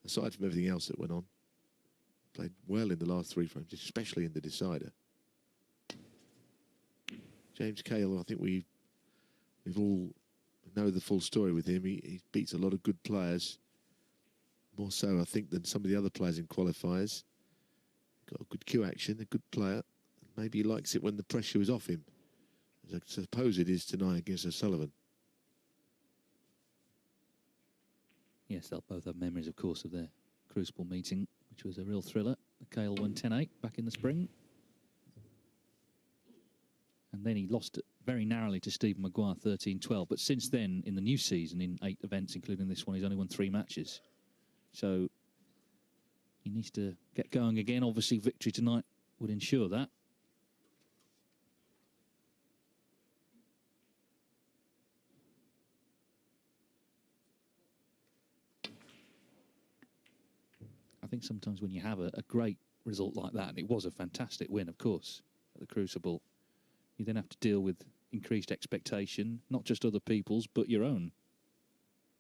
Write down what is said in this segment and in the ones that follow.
aside from everything else that went on. Played well in the last 3 frames, especially in the decider. James Cahill, I think we've all know the full story with him. He beats a lot of good players. More so, I think, than some of the other players in qualifiers. Got a good cue action, a good player. Maybe he likes it when the pressure is off him, as I suppose it is tonight against O'Sullivan. Yes, they'll both have memories, of course, of their Crucible meeting, which was a real thriller. The Cahill won 10-8 back in the spring. And then he lost it very narrowly to Stephen Maguire, 13-12. But since then, in the new season, in 8 events, including this one, he's only won 3 matches. So he needs to get going again. Obviously, victory tonight would ensure that. I think sometimes when you have a great result like that, and it was a fantastic win, of course, at the Crucible, you then have to deal with increased expectation, not just other people's, but your own.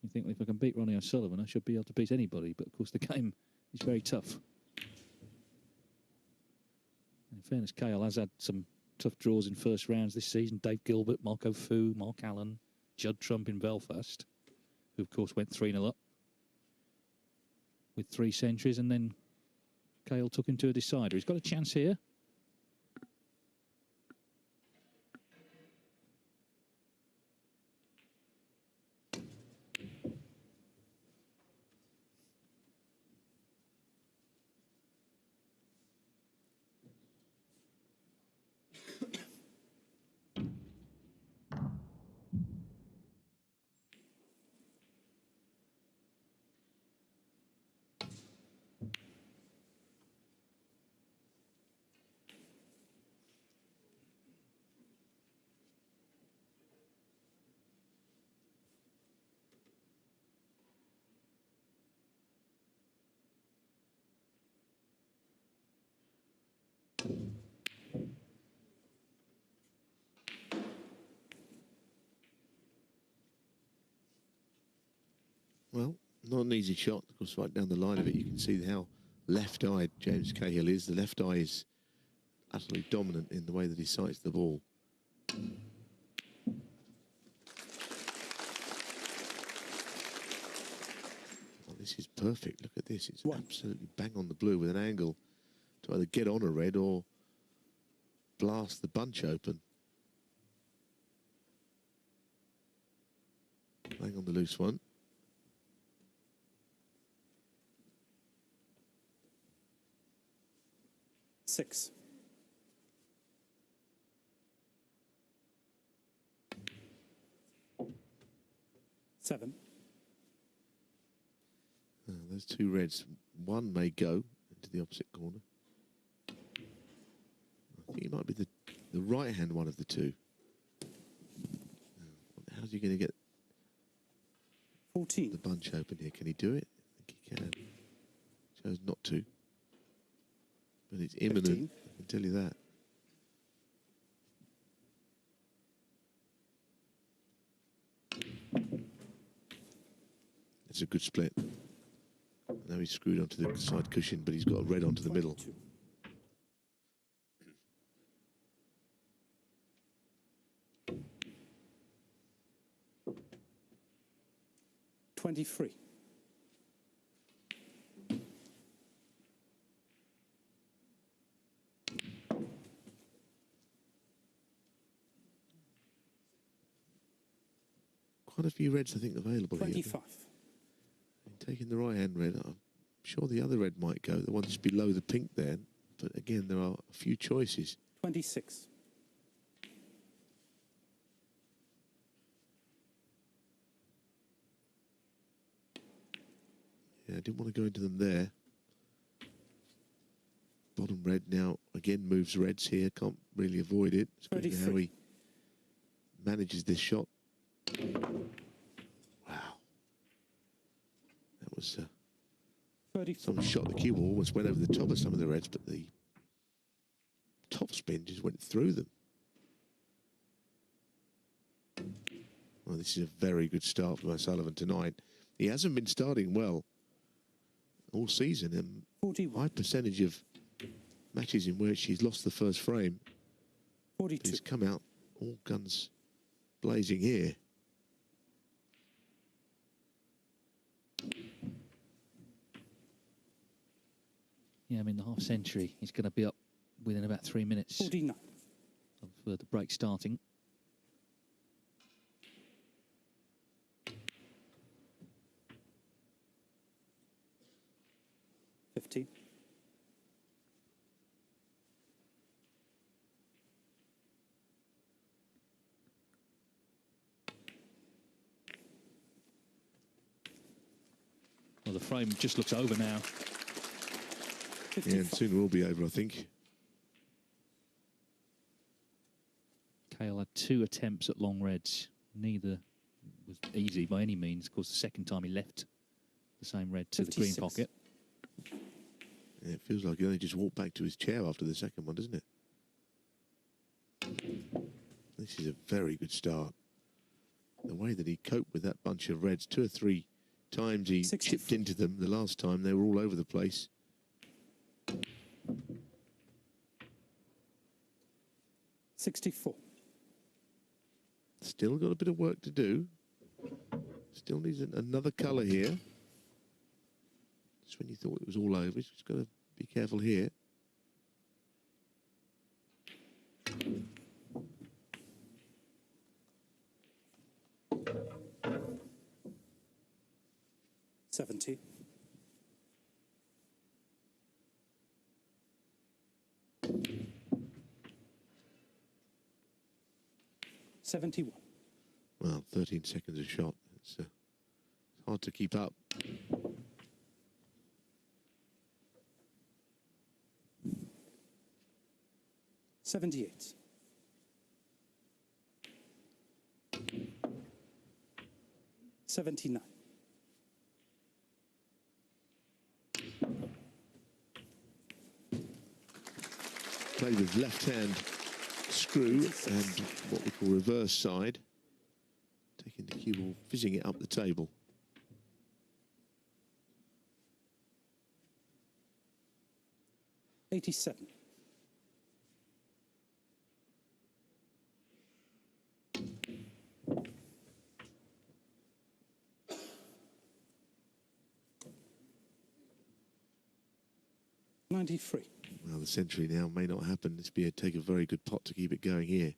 You think, well, if I can beat Ronnie O'Sullivan, I should be able to beat anybody. But, of course, the game is very tough. And in fairness, Cahill has had some tough draws in first rounds this season. Dave Gilbert, Marco Fu, Mark Allen, Judd Trump in Belfast, who, of course, went 3-0 up with 3 centuries, and then Cahill took him to a decider. He's got a chance here. Well, not an easy shot. Of course, right down the line of it, you can see how left-eyed James Cahill is. The left eye is utterly dominant in the way that he sights the ball. Well, this is perfect. Look at this. It's absolutely bang on the blue with an angle to either get on a red or blast the bunch open. Bang on the loose one. Six. Seven. Those 2 reds, one may go into the opposite corner. I think it might be the right-hand one of the 2. How's he going to get 14. The bunch open here? Can he do it? I think he can. Chose not to. But it's imminent, 15. I can tell you that. It's a good split. Now he's screwed onto the side cushion, but he's got a red onto the middle. 23. Quite a few reds, I think, available 25. here. Taking the right-hand red, I'm sure the other red might go, the one just below the pink there. But again, there are a few choices. 26. Yeah, I didn't want to go into them there. Bottom red now, again, moves reds here. Can't really avoid it. It's good how he manages this shot. Wow. That was some shot. The cue ball almost went over the top of some of the reds, but the top spin just went through them. Well, this is a very good start from O'Sullivan tonight. He hasn't been starting well all season, and 41. high percentage of matches in which she's lost the first frame. 42. He's come out all guns blazing here. Yeah, I mean, the half century, he's going to be up within about 3 minutes 49. of the break starting. $50. Well, the frame just looks over now. Yeah, and soon will be over, I think. Cahill had 2 attempts at long reds. Neither was easy by any means. Of course, the second time he left the same red to 56. the green pocket. Yeah, it feels like he only just walked back to his chair after the second one, doesn't it? This is a very good start. The way that he coped with that bunch of reds, 2 or 3 times he 64. chipped into them. The last time they were all over the place. $64. Still got a bit of work to do. Still needs another colour here. Just when you thought it was all over, he's just got to be careful here. $70. $71. Well, 13 seconds a shot. It's hard to keep up. $78. $79. Play with left hand screw and what we call reverse side. Taking the cue ball, fizzing it up the table. $87. $93. Well, the century now may not happen. This be take a very good pot to keep it going here.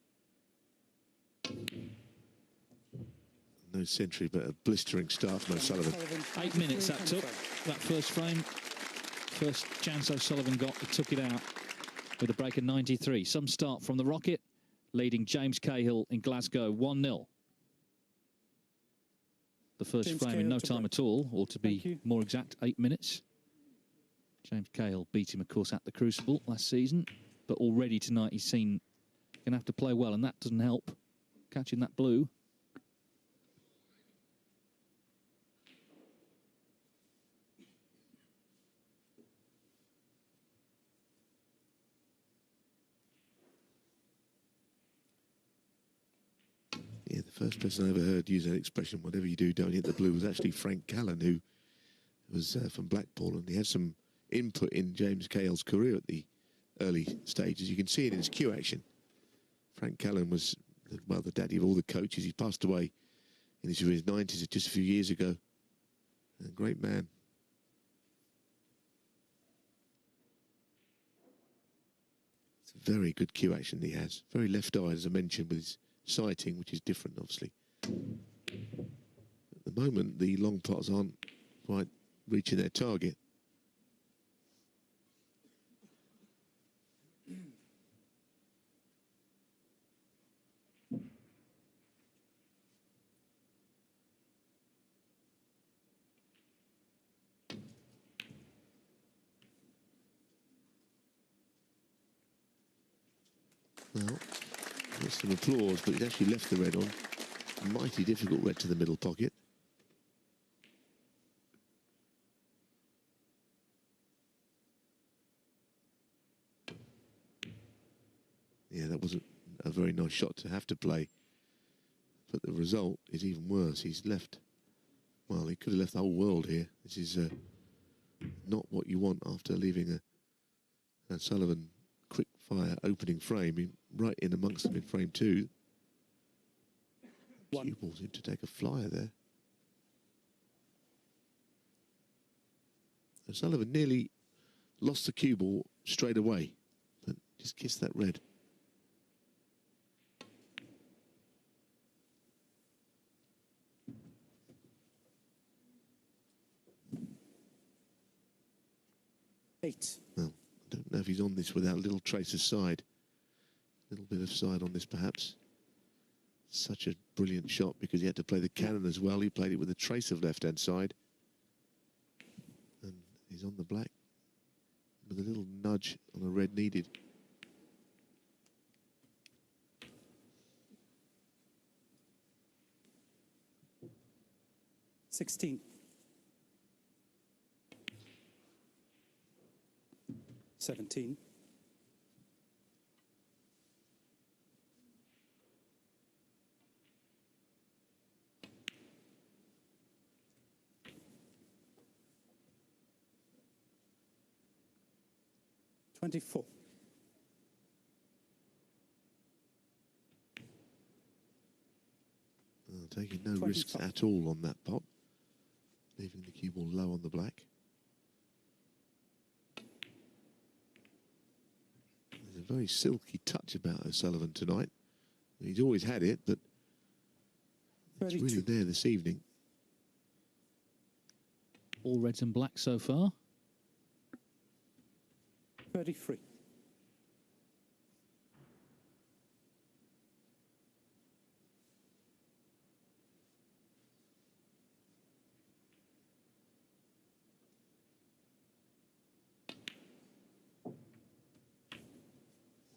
No century, but a blistering start from O'Sullivan. 8 minutes that took, that first frame. First chance O'Sullivan got, he took it out with a break of 93. Some start from the Rocket, leading James Cahill in Glasgow 1-0. The first James frame in Cahill no to time break. at all, or to be more exact, 8 minutes. James Cahill beat him, of course, at the Crucible last season, but already tonight he's seen going to have to play well, and that doesn't help. Catching that blue. Yeah, the first person I ever heard use that expression, whatever you do, don't hit the blue, was actually Frank Callan, who was from Blackpool, and he had some input in James Cahill's career at the early stages. You can see it in his cue action. Frank Callan was, well, the daddy of all the coaches. He passed away in his 90s just a few years ago. A great man. It's a very good cue action he has. Very left-eyed, as I mentioned, with his sighting, which is different, obviously. At the moment, the long pots aren't quite reaching their target. Well, gets some applause, but he's actually left the red on. Mighty difficult red to the middle pocket. Yeah, that wasn't a very nice shot to have to play. But the result is even worse. He's left, well, he could have left the whole world here. This is not what you want after leaving a O'Sullivan quick fire opening frame, right in amongst them in frame 2. Cue ball seemed to take a flyer there. O'Sullivan nearly lost the cue ball straight away, but just kissed that red. Eight. Well, I don't know if he's on this without a little trace of side. A little bit of side on this, perhaps. Such a brilliant shot because he had to play the cannon as well. He played it with a trace of left-hand side. And he's on the black with a little nudge on a red needed. $16. 17. 24. Taking no risks at all on that pot, leaving the cue ball low on the black. There's a very silky touch about O'Sullivan tonight. He's always had it, but it's really there this evening. All reds and blacks so far. 33.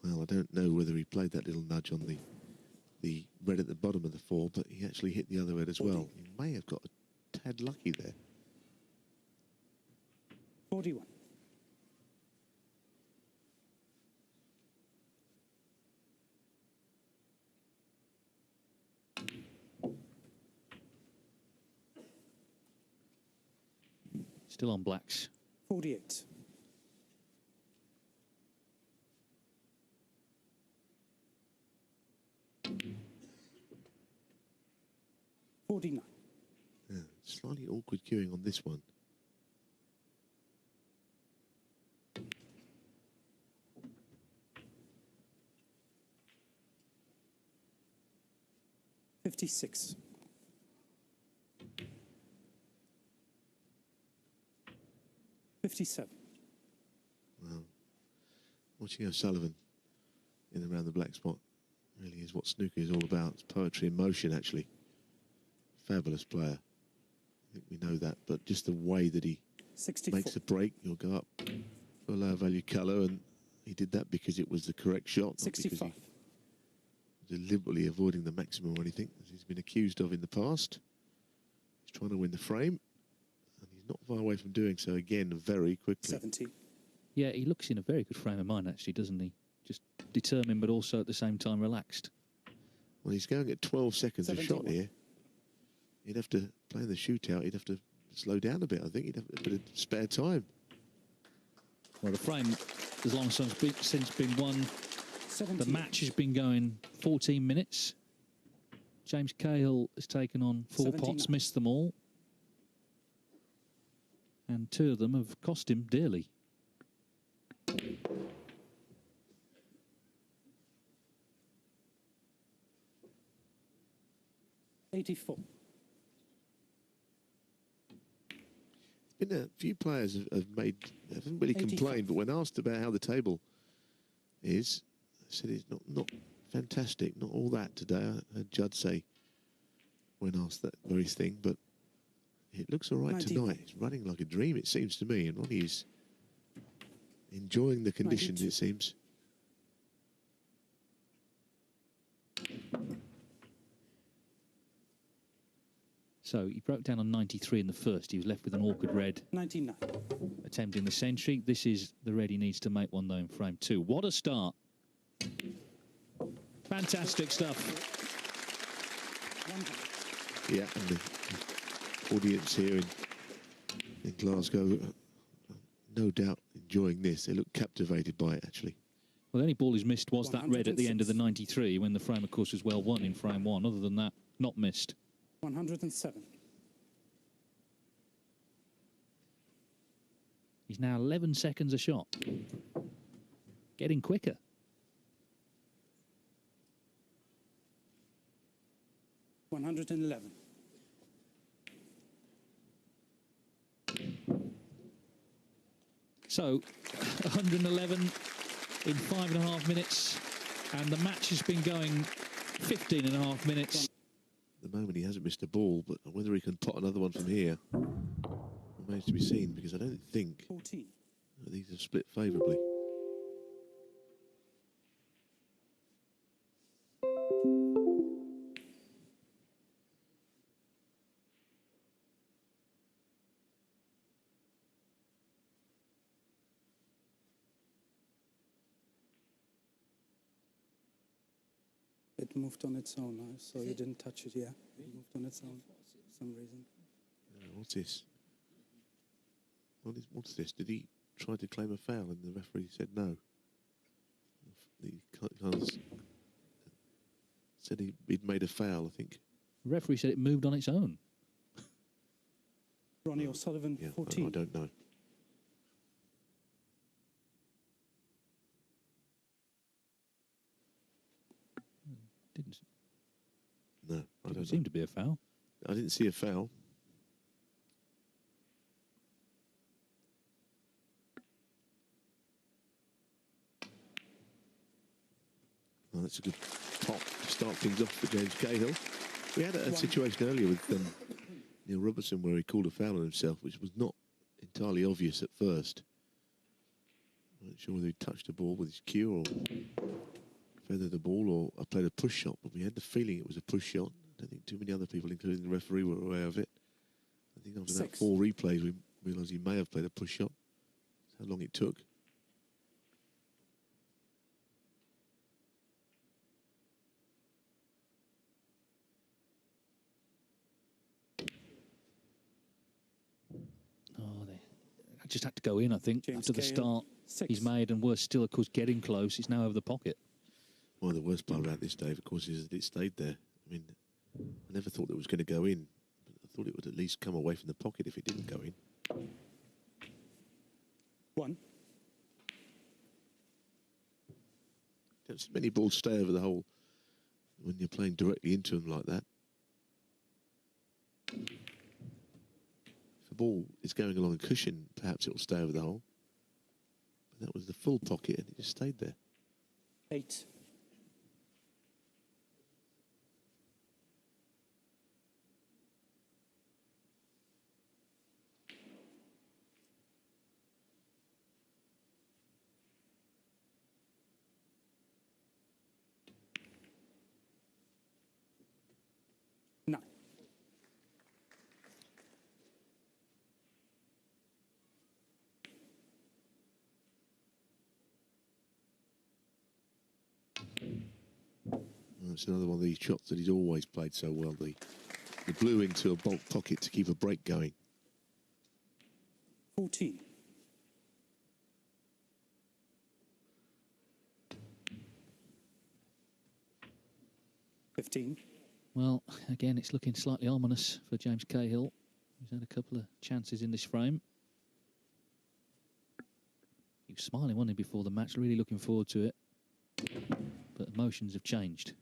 Well, I don't know whether he played that little nudge on the red at the bottom of the 4, but he actually hit the other red as well. He may have got a tad lucky there. 41. Still on blacks. 48. $49. Yeah, slightly awkward cueing on this one. $56. 57. Well, watching O'Sullivan in and around the black spot really is what snooker is all about. It's poetry in motion, actually. Fabulous player. I think we know that, but just the way that he 64. makes a break, he'll go up for a lower value colour, and he did that because it was the correct shot, not 65. because he was deliberately avoiding the maximum or anything, as he's been accused of in the past. He's trying to win the frame, and he's not far away from doing so again very quickly. 70. Yeah, he looks in a very good frame of mind, actually, doesn't he? Just determined, but also at the same time relaxed. Well, he's going at 12 seconds a 71. shot here. He'd have to play in the shootout. He'd have to slow down a bit. I think he'd have a bit of spare time. Well, the frame has long since been won. 70. The match has been going 14 minutes. James Cahill has taken on 4 79. pots, missed them all. And 2 of them have cost him dearly. $84. Been a few players haven't really 85. complained, but when asked about how the table is, they said it's not fantastic, not all that today. I heard Judd say when asked that very thing, but it looks all right 91. tonight. It's running like a dream, it seems to me, and Ronnie is enjoying the conditions, 92. it seems. So he broke down on 93 in the first. He was left with an awkward red. 99. Attempting the century. This is the red he needs to make one though in frame 2. What a start. Fantastic stuff. 100. Yeah, and the audience here in Glasgow no doubt enjoying this. They look captivated by it, actually. Well, the only ball he's missed was that red at the end of the 106. 93 when the frame, of course, was well won in frame one. Other than that, not missed. 107. He's now 11 seconds a shot. Getting quicker. $111. So, 111 in 5.5 minutes, and the match has been going 15.5 minutes. At the moment, he hasn't missed a ball, but whether he can pot another one from here remains to be seen, because I don't think 14. these have split favourably. It moved on its own, so you didn't touch it, yeah? It moved on its own for some reason. What's this? What's this? Did he try to claim a foul and the referee said no? He kind of said he'd made a foul, I think. The referee said it moved on its own. Ronnie O'Sullivan, Yeah, 14. I don't know. No, I don't know. Seemed to be a foul. I didn't see a foul. Well, that's a good pop to start things off for James Cahill. We had a situation earlier with Neil Robertson where he called a foul on himself, which was not entirely obvious at first. I'm not sure whether he touched the ball with his cue or feathered the ball or played a push shot, but we had the feeling it was a push shot. I don't think too many other people, including the referee, were aware of it. I think after that 4 replays, we realised he may have played a push shot. That's how long it took. I just had to go in, I think, James after the Cahill, start 6. he's made, and worse still, of course, getting close. He's now over the pocket. Well, the worst part about this, Dave, of course, is that it stayed there. I mean, I never thought it was going to go in. But I thought it would at least come away from the pocket if it didn't go in. 1. Don't see many balls stay over the hole when you're playing directly into them like that. If a ball is going along a cushion, perhaps it will stay over the hole. But that was the full pocket and it just stayed there. 8. It's another one of these shots that he's always played so well. The blew into a bulk pocket to keep a break going. 14. Well, again, it's looking slightly ominous for James Cahill. He's had a couple of chances in this frame. He was smiling, wasn't he, before the match, really looking forward to it. But emotions have changed.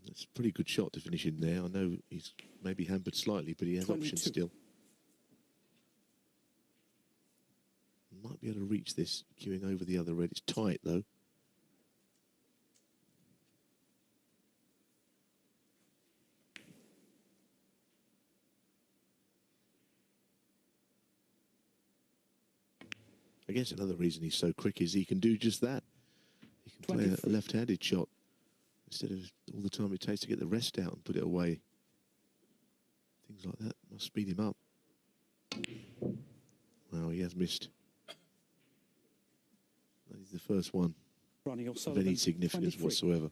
It's a pretty good shot to finish in there. I know he's maybe hampered slightly, but he has 22. options still. Might be able to reach this, queuing over the other red. It's tight, though. I guess another reason he's so quick is he can do just that. He can play a left-handed shot instead of all the time it takes to get the rest out and put it away. Things like that must speed him up. Well, he has missed. That is the first one Ronnie of O'Sullivan, any significance 23. whatsoever.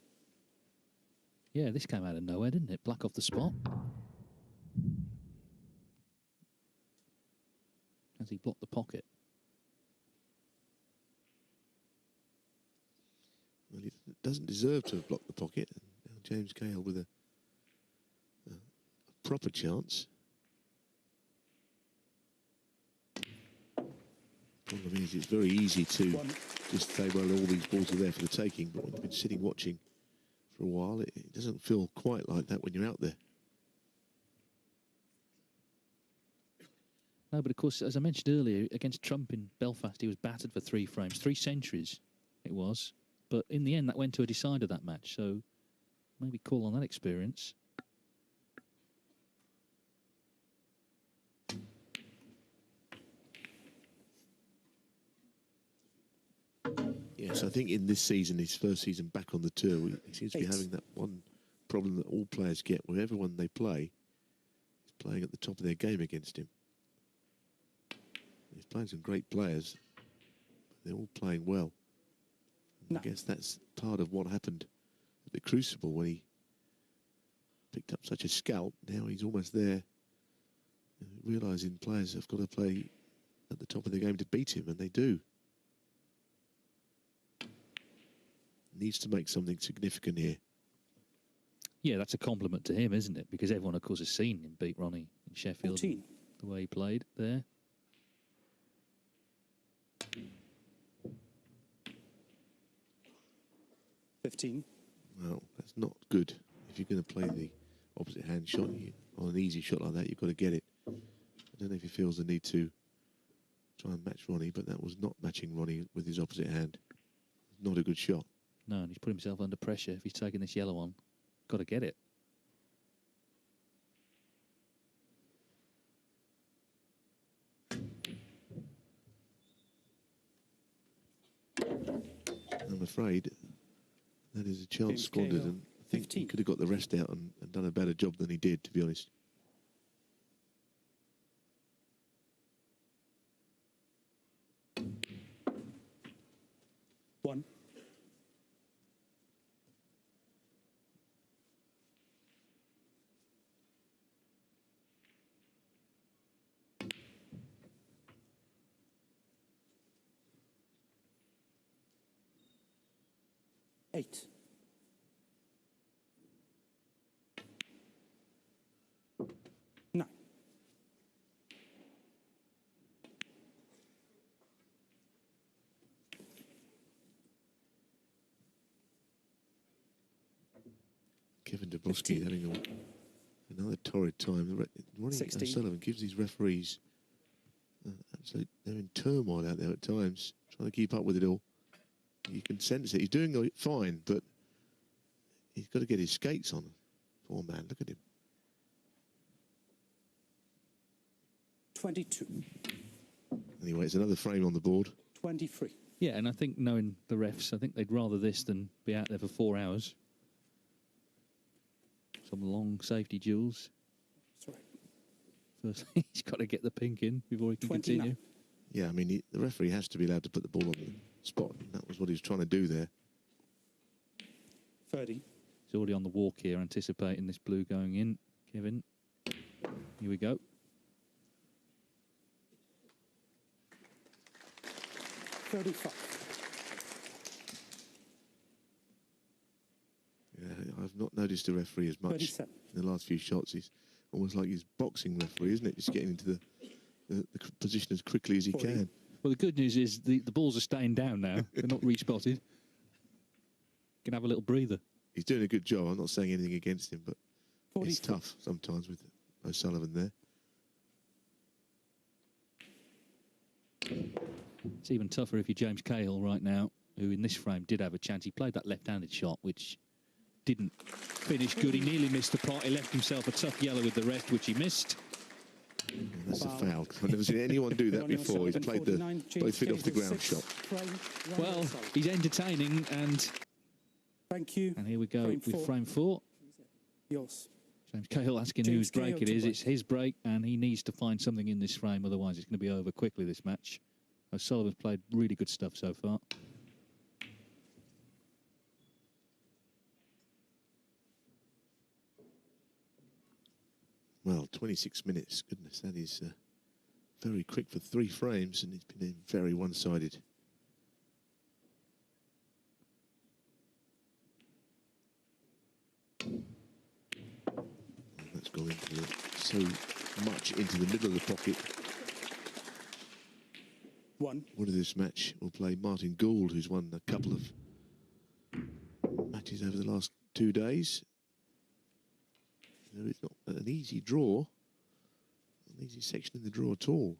Yeah, this came out of nowhere, didn't it? Black off the spot. Has he blocked the pocket? Well, he doesn't deserve to have blocked the pocket. Now James Cahill with a proper chance. Problem is, it's very easy to just say, well, all these balls are there for the taking, but when you've been sitting watching for a while, it doesn't feel quite like that when you're out there. No, but of course, as I mentioned earlier, against Trump in Belfast, he was battered for 3 frames, 3 centuries it was. But in the end, that went to a decider, that match. So maybe call on that experience. Yes, I think in this season, his first season back on the tour, he seems to be having that one problem that all players get, where everyone they play is playing at the top of their game against him. He's playing some great players, but they're all playing well. I guess that's part of what happened at the Crucible when he picked up such a scalp. Now he's almost there, realising players have got to play at the top of their game to beat him, and they do. Needs to make something significant here. Yeah, that's a compliment to him, isn't it? Because everyone, of course, has seen him beat Ronnie in Sheffield, 14. the way he played there. Well, that's not good. If you're going to play the opposite hand shot on an easy shot like that, you've got to get it. I don't know if he feels the need to try and match Ronnie, but that was not matching Ronnie with his opposite hand. Not a good shot. No, and he's put himself under pressure if he's taking this yellow on. Got to get it. I'm afraid that is a chance squandered, and I think he could have got the rest out and done a better job than he did, to be honest. One. Eight. Nine. Kevin Dabrowski having another torrid time. Ronnie O'Sullivan gives these referees absolute, they're in turmoil out there at times, trying to keep up with it all. You can sense it. He's doing it fine, but he's got to get his skates on. Poor man, look at him. 22. Anyway, it's another frame on the board. 23. Yeah, and I think knowing the refs, I think they'd rather this than be out there for 4 hours. Some long safety duels. Sorry. Firstly, he's got to get the pink in before he can 29. continue. Yeah, I mean, the referee has to be allowed to put the ball on the spot. That was what he was trying to do there. 30. He's already on the walk here, anticipating this blue going in. Kevin, here we go. 35. Yeah, I've not noticed the referee as much 37. in the last few shots. He's almost like he's boxing referee, isn't it? Just getting into the position as quickly as he 40. can. Well, the good news is the balls are staying down now. They're not respotted. Can have a little breather. He's doing a good job. I'm not saying anything against him, but 44. it's tough sometimes with O'Sullivan there. It's even tougher if you're James Cahill right now, who in this frame did have a chance. He played that left-handed shot, which didn't finish good. He nearly missed the pot. He left himself a tough yellow with the rest, which he missed. That's a foul. I've never seen anyone do that before. He's played both feet off the ground shot. Well, he's entertaining, and Thank you. And here we go with frame 4. Yours. James Cahill asking whose break it is. It's his break, and he needs to find something in this frame, otherwise it's going to be over quickly, this match. O'Sullivan's played really good stuff so far. Well, 26 minutes. Goodness, that is very quick for 3 frames, and it's been very one-sided. That's gone so much into the middle of the pocket. One. Winner of this match will play Martin Gould, who's won a couple of matches over the last 2 days. So it's not an easy draw, an easy section in the draw at all.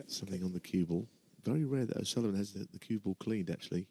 Something on the cue ball. Very rare that O'Sullivan has the cue ball cleaned, actually.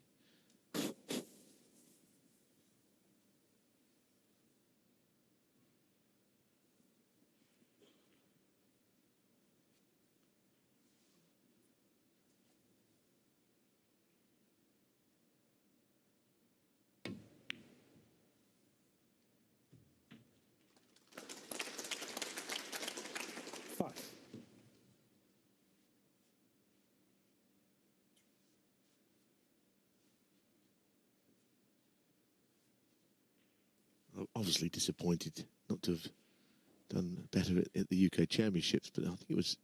Obviously disappointed not to have done better at the UK Championships, but I think it was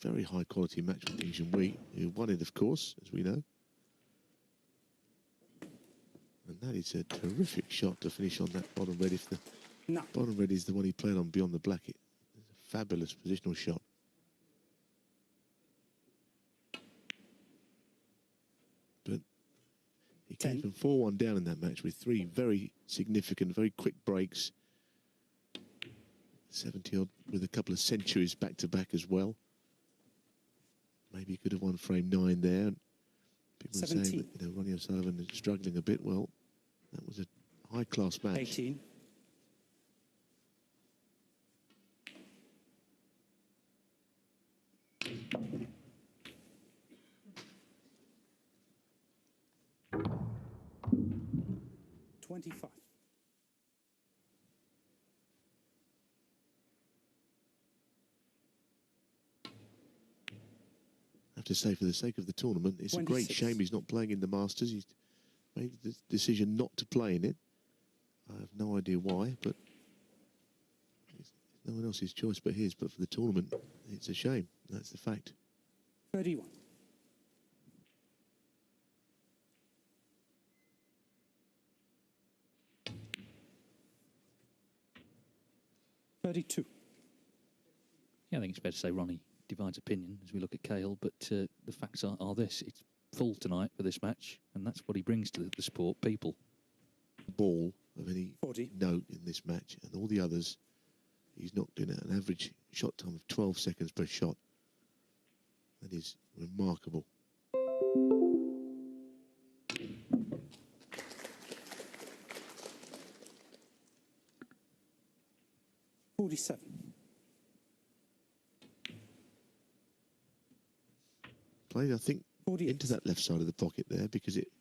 a very high quality match with Ding Junhui, who won it, of course, as we know. And that is a terrific shot to finish on that bottom red. If the bottom red is the one he played on beyond the black, it's a fabulous positional shot. But he came from 4-1 down in that match with 3 very significant, very quick breaks. 70-odd with a couple of centuries back-to-back as well. Maybe he could have won frame 9 there. People are saying that, Ronnie O'Sullivan is struggling a bit. Well, that was a high-class match. 18. $25. I have to say, for the sake of the tournament, it's 26. A great shame he's not playing in the Masters. He's made the decision not to play in it. I have no idea why, but it's no one else's choice but his. But for the tournament, it's a shame. That's the fact. 31. $32. Yeah, I think it's fair to say Ronnie divides opinion as we look at Cahill, but the facts are this: it's full tonight for this match, and that's what he brings to the sport. People. Ball of any 40. note in this match, and all the others, he's knocked in at an average shot time of 12 seconds per shot. That is remarkable. $47. Played, I think, 48. into that left side of the pocket there, because it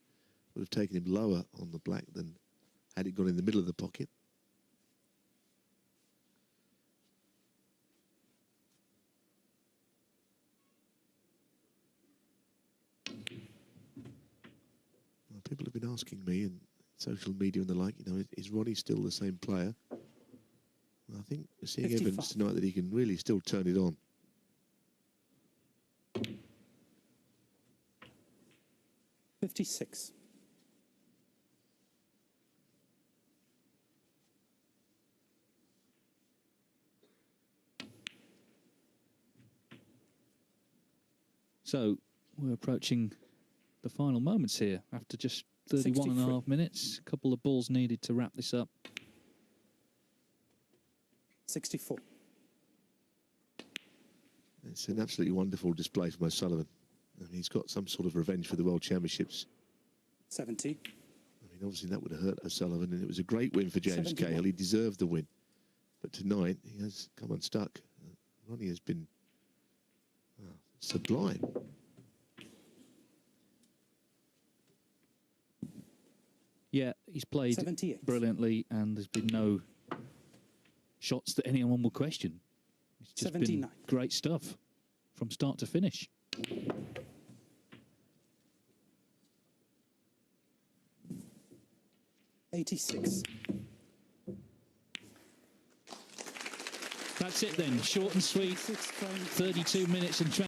would have taken him lower on the black than had it gone in the middle of the pocket. Well, people have been asking me in social media and the like, is Ronnie still the same player? Well, I think we're seeing 55. Evidence tonight that he can really still turn it on. $56. So we're approaching the final moments here after just 31 and a half minutes. A couple of balls needed to wrap this up. 64. It's an absolutely wonderful display from O'Sullivan. I mean, he's got some sort of revenge for the World Championships. 70. I mean, obviously that would have hurt O'Sullivan, and it was a great win for James Cahill. He deserved the win. But tonight, he has come unstuck. Ronnie has been sublime. Yeah, he's played 78. brilliantly, and there's been no shots that anyone will question. It's just 79. been great stuff from start to finish. $86. That's it then, short and sweet, 32 minutes and